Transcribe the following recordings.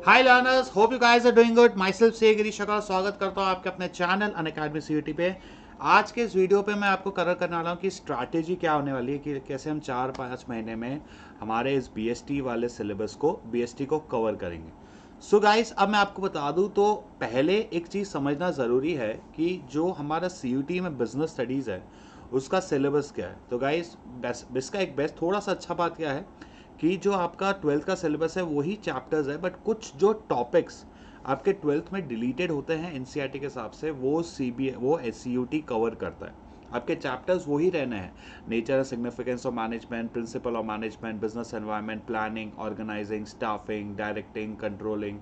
Hi learners, hope you guys are doing good. Myself से गिरीश शक्ल स्वागत करता हूँ आपके अपने चैनल अनअकैडमी सीयूटी पे। आज के इस वीडियो पे मैं आपको कवर करने वाला हूँ कि स्ट्रैटेजी क्या होने वाली है कि कैसे हम 4-5 महीने में हमारे इस बीएसटी वाले सिलेबस को बीएसटी को कवर करेंगे। सो गाइस, अब मैं आपको बता दूं तो पहले एक चीज़ समझना ज़रूरी है कि जो हमारा सीयूटी में बिजनेस स्टडीज़ है उसका सिलेबस क्या है। तो गाइस, इसका एक बेस्ट थोड़ा सा अच्छा बात क्या है कि जो आपका 12th का सिलेबस है वही चैप्टर्स है, बट कुछ जो टॉपिक्स आपके 12th में डिलीटेड होते हैं एनसीईआरटी के हिसाब से वो एससीयूटी कवर करता है। आपके चैप्टर्स वही रहने हैं, nature and significance of management, principle of management, business environment, planning, organising, staffing, directing, controlling,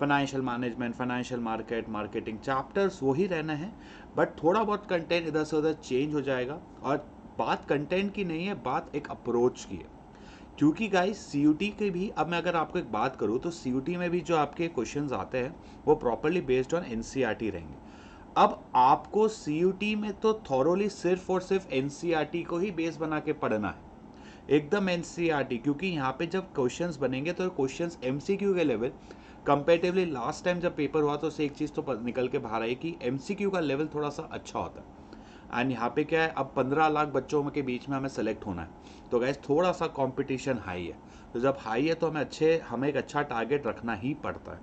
financial management, financial marketing chapters वही रहने हैं, बट थोड़ा बहुत कंटेंट इधर से उधर चेंज हो जाएगा। और बात कंटेंट की नहीं है, बात एक अप्रोच की है। क्योंकि गाइस सीयूटी के भी, अब मैं अगर आपको एक बात करूँ तो सीयूटी में भी जो आपके क्वेश्चंस आते हैं वो प्रॉपरली बेस्ड ऑन एनसीईआरटी रहेंगे। अब आपको सीयूटी में तो थॉरोली सिर्फ और सिर्फ एनसीईआरटी को ही बेस बना के पढ़ना है, एकदम एनसीईआरटी। क्योंकि यहाँ पे जब क्वेश्चंस बनेंगे तो क्वेश्चंस एमसीक्यू के लेवल कंपेरेटिवली लास्ट टाइम जब पेपर हुआ तो उससे एक चीज़ तो निकल के बाहर आई कि एमसीक्यू का लेवल थोड़ा सा अच्छा होता है। एंड यहाँ पे क्या है, अब 15 लाख बच्चों के बीच में हमें सेलेक्ट होना है, तो गैस थोड़ा सा कंपटीशन हाई है। तो जब हाई है तो हमें एक अच्छा टारगेट रखना ही पड़ता है।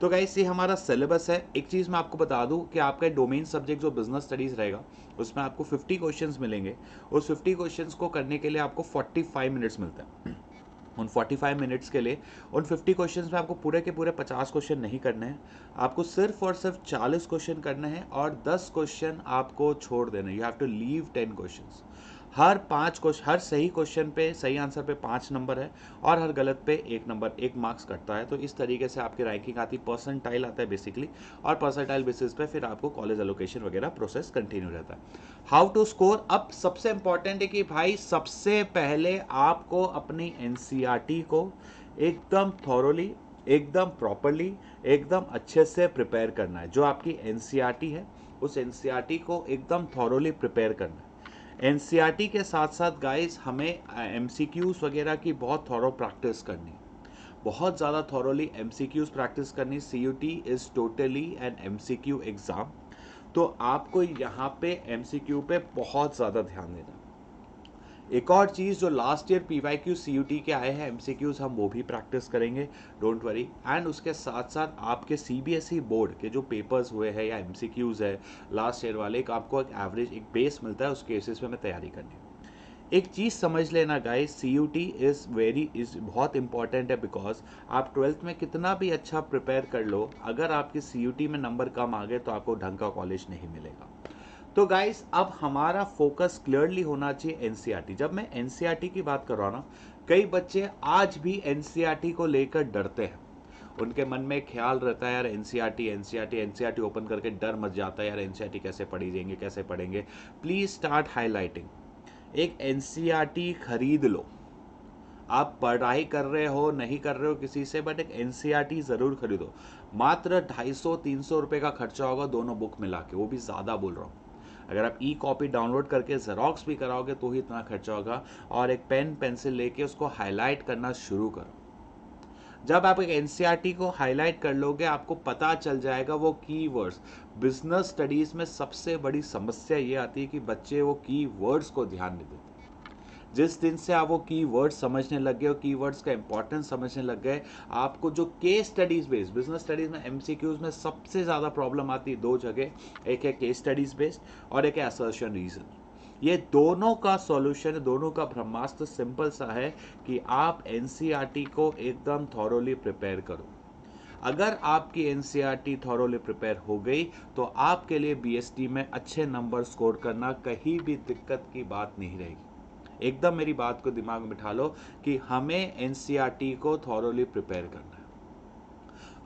तो गैस ये हमारा सिलेबस है। एक चीज़ मैं आपको बता दूं कि आपका डोमेन सब्जेक्ट जो बिजनेस स्टडीज़ रहेगा उसमें आपको 50 क्वेश्चंस मिलेंगे। उस 50 क्वेश्चंस को करने के लिए आपको 45 मिनट्स मिलते हैं। उन 45 मिनट्स के लिए उन 50 क्वेश्चंस में आपको पूरे के पूरे 50 क्वेश्चन नहीं करने हैं, आपको सिर्फ और सिर्फ 40 क्वेश्चन करने हैं और 10 क्वेश्चन आपको छोड़ देने। You have to leave 10 questions. हर सही क्वेश्चन पे, सही आंसर पे 5 नंबर है और हर गलत पे 1 नंबर, 1 मार्क्स कटता है। तो इस तरीके से आपकी रैंकिंग आती, परसेंटाइल आता है बेसिकली, और परसेंटाइल बेसिस पे फिर आपको कॉलेज एलोकेशन वगैरह प्रोसेस कंटिन्यू रहता है। हाउ टू स्कोर, अब सबसे इंपॉर्टेंट है कि भाई सबसे पहले आपको अपनी एनसीईआरटी को एकदम थॉरोली, एकदम प्रॉपरली, एकदम अच्छे से प्रिपेयर करना है। जो आपकी एनसीईआरटी है उस एनसीईआरटी को एकदम थॉरोली प्रिपेयर करना है। एनसीईआरटी के साथ साथ गाइस हमें एमसीक्यूज वगैरह की बहुत थॉरो प्रैक्टिस करनी, बहुत ज़्यादा थॉरोली एमसीक्यूज प्रैक्टिस करनी। CUET is totally an MCQ exam, तो आपको यहाँ पे एमसीक्यू पे बहुत ज़्यादा ध्यान देना। एक और चीज़, जो लास्ट ईयर पीवाईक्यू सीयूटी के आए हैं एमसीक्यूज, हम वो भी प्रैक्टिस करेंगे, डोंट वरी। एंड उसके साथ साथ आपके सीबीएसई बोर्ड के जो पेपर्स हुए हैं या एमसीक्यूज है लास्ट ईयर वाले, आपको एक एवरेज, एक बेस मिलता है, उस केसेस पे हमें तैयारी करनी है। एक चीज़ समझ लेना गाइस, सीयूटी इज़ बहुत इंपॉर्टेंट है, बिकॉज आप 12th में कितना भी अच्छा प्रिपेयर कर लो, अगर आपकी सीयूटी में नंबर कम आ गए तो आपको ढंग का कॉलेज नहीं मिलेगा। तो गाइस, अब हमारा फोकस क्लियरली होना चाहिए एनसीईआरटी। जब मैं एनसीईआरटी की बात कर रहा हूँ ना, कई बच्चे आज भी एनसीईआरटी को लेकर डरते हैं। उनके मन में ख्याल रहता है यार एनसीईआरटी ओपन करके डर मच जाता है, यार एनसीईआरटी कैसे पढ़ी जाएंगे, कैसे पढ़ेंगे। Please start highlighting. एक एनसीईआरटी खरीद लो। आप पढ़ाई कर रहे हो नहीं कर रहे हो किसी से, बट एक एनसीईआरटी जरूर खरीदो। मात्र 250-300 रुपये का खर्चा होगा दोनों बुक मिला के, वो भी ज़्यादा बोल रहा हूँ। अगर आप ई कॉपी डाउनलोड करके जेरोक्स भी कराओगे तो ही इतना खर्चा होगा। और एक पेन पेंसिल लेके उसको हाईलाइट करना शुरू करो। जब आप एक एनसीईआरटी को हाईलाइट कर लोगे आपको पता चल जाएगा वो कीवर्ड्स। बिजनेस स्टडीज में सबसे बड़ी समस्या ये आती है कि बच्चे वो कीवर्ड्स को ध्यान नहीं देते। जिस दिन से आप वो कीवर्ड्स समझने लग गए, कीवर्ड्स का इंपॉर्टेंस समझने लग गए, आपको जो case studies based business studies में एमसीक्यूज में सबसे ज़्यादा प्रॉब्लम आती है 2 जगह, एक है केस स्टडीज बेस्ड और एक है असर्शन रीजन। ये दोनों का सॉल्यूशन, दोनों का ब्रह्मास्त्र सिंपल सा है कि आप एनसीईआरटी को एकदम थॉरोली प्रिपेयर करो। अगर आपकी एनसीईआरटी थॉरोली प्रिपेयर हो गई तो आपके लिए बीएसटी में अच्छे नंबर स्कोर करना कहीं भी दिक्कत की बात नहीं रहेगी। एकदम मेरी बात को दिमाग में बिठा लो कि हमें एनसीईआरटी को थॉरोली प्रिपेयर करना है।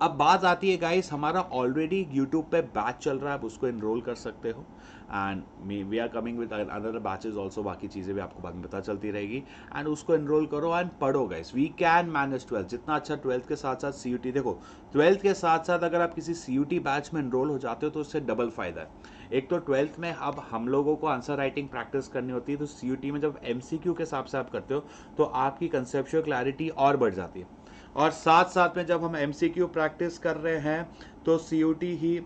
अब बात आती है गाइस, हमारा ऑलरेडी यूट्यूब पे बैच चल रहा है, आप उसको इनरोल कर सकते हो। And we are coming with other batches also, बाकी चीज़ें भी आपको बाद में पता चलती रहेगी। एंड उसको इनरोल करो एंड पढ़ो guys. We can manage 12th, जितना अच्छा 12th के साथ साथ सीयूटी। देखो 12th के साथ साथ अगर आप किसी सीयूटी बैच में इनरोल हो जाते हो तो उससे डबल फायदा है। एक तो 12th में अब हम लोगों को आंसर राइटिंग प्रैक्टिस करनी होती है, तो सीयूटी में जब एमसीक्यू के हिसाब से आप करते हो तो आपकी कंसेप्चुअल क्लैरिटी और बढ़ जाती है। और साथ साथ में जब हम MCQ प्रैक्टिस कर रहे हैं तो CUT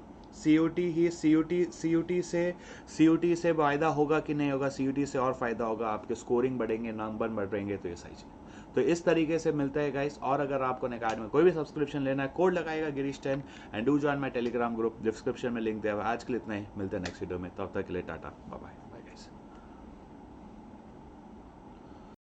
से फ़ायदा होगा कि नहीं होगा, CUT से और फ़ायदा होगा, आपके स्कोरिंग बढ़ेंगे, नंबर बढ़ेंगे, तो ये सही चीज़। तो इस तरीके से मिलता है गाइस। और अगर आपको अनअकैडमी में कोई भी सब्सक्रिप्शन लेना है, कोड लगाएगा गिरीश10 and do join my Telegram group, description में लिंक दिया हुआ है। आज के लिए इतना ही, मिलते हैं नेक्स्ट वीडियो में, तब तक के लिए टाटा बाय बाय।